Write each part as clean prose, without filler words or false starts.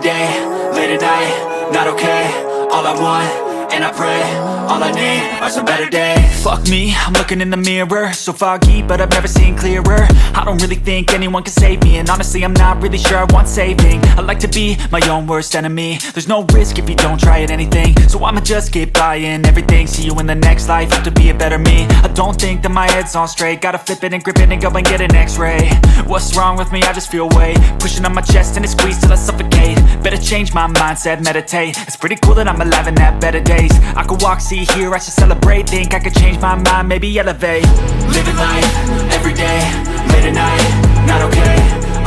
day, late at night, not okay. All I want, and I pray, all I need are some better days. Fuck me, I'm looking in the mirror, so foggy, but I've never seen clearer. I don't really think anyone can save me, and honestly I'm not really sure I want saving. I like to be my own worst enemy. There's no risk if you don't try at anything, so I'ma just keep buying everything. See you in the next life, have to be a better me. I don't think that my head's on straight, gotta flip it and grip it and go and get an x-ray. What's wrong with me? I just feel weight pushing on my chest and it squeezes till I suffocate. Better change my mindset, meditate. It's pretty cool that I'm alive and have better days. I could walk, see, hear, I should celebrate. Think I could change my mind, maybe elevate. Living life, every day, late at night, not okay.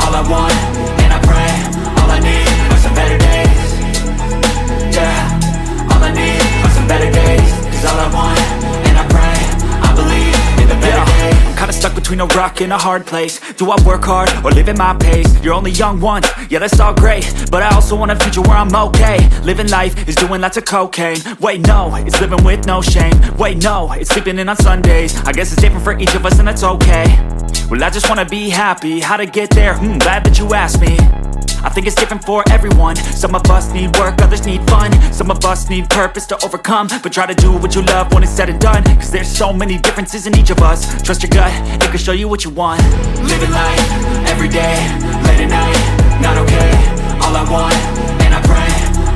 All I want, and I pray, all I need are some better days. Yeah, all I need are some better days. Cause all I want, and I pray, I believe in the better days. I'm kinda stuck between a rock and a hard place. Do I work hard or live at my pace? You're only young once, yeah that's all great, but I also want a future where I'm okay. Living life is doing lots of cocaine. Wait no, it's living with no shame. Wait no, it's sleeping in on Sundays. I guess it's different for each of us and that's okay. Well I just wanna be happy, how to get there? Glad that you asked me. I think it's different for everyone. Some of us need work, others need fun. Some of us need purpose to overcome. But try to do what you love when it's said and done. Cause there's so many differences in each of us. Trust your gut, it can show you what you want. Living life, every day, late at night, not okay. All I want, and I pray,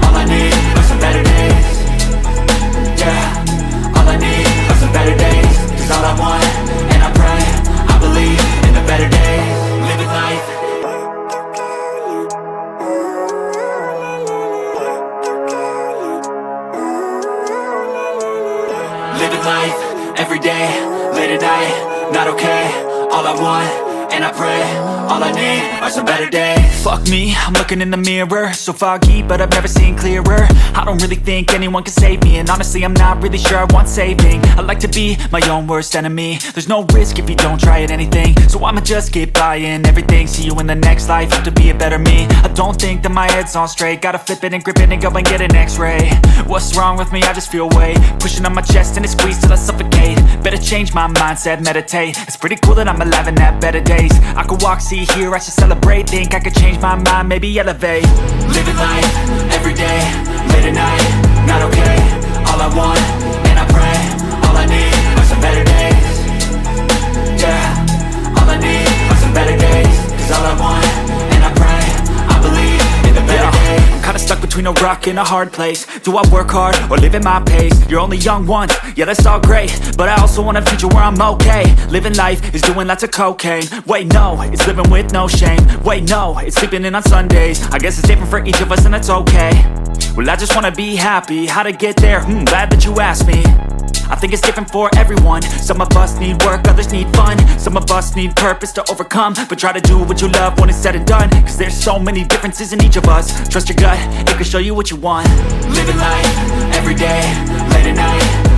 all I need are some better days. Yeah, all I need are some better days. Cause all I want, and I pray, I believe in the better days. Living life. Living life, every day, late at night, not okay. All I want, and I pray, all I need are some better days. Fuck me, I'm looking in the mirror, so foggy, but I've never seen clearer. I don't really think anyone can save me, and honestly I'm not really sure I want saving. I like to be my own worst enemy. There's no risk if you don't try at anything, so I'ma just keep buying everything. See you in the next life, have to be a better me. I don't think that my head's on straight, gotta flip it and grip it and go and get an x-ray. What's wrong with me? I just feel weight pushing on my chest and it squeezes till I suffocate. Better change my mindset, meditate. It's pretty cool that I'm alive and have better days. I could walk, see, hear, I should celebrate. Think I could change my mind, maybe elevate. Living life, every day, late at night, not okay. All I want, and I pray, all I need are some better days. Yeah, all I need are some better days. Cause all I want, and I pray, I believe in the better days. I'm kinda stuck between a rock and a hard place. Do I work hard or live at my pace? You're only young once, yeah that's all great, but I also want a future where I'm okay. Living life is doing lots of cocaine. Wait no, it's living with no shame. Wait no, it's sleeping in on Sundays. I guess it's different for each of us and that's okay. Well I just wanna be happy, how to get there? Glad that you asked me. I think it's different for everyone. Some of us need work, others need fun. Some of us need purpose to overcome. But try to do what you love when it's said and done. Cause there's so many differences in each of us. Trust your gut, it can show you what you want. Living life, every day, late at night,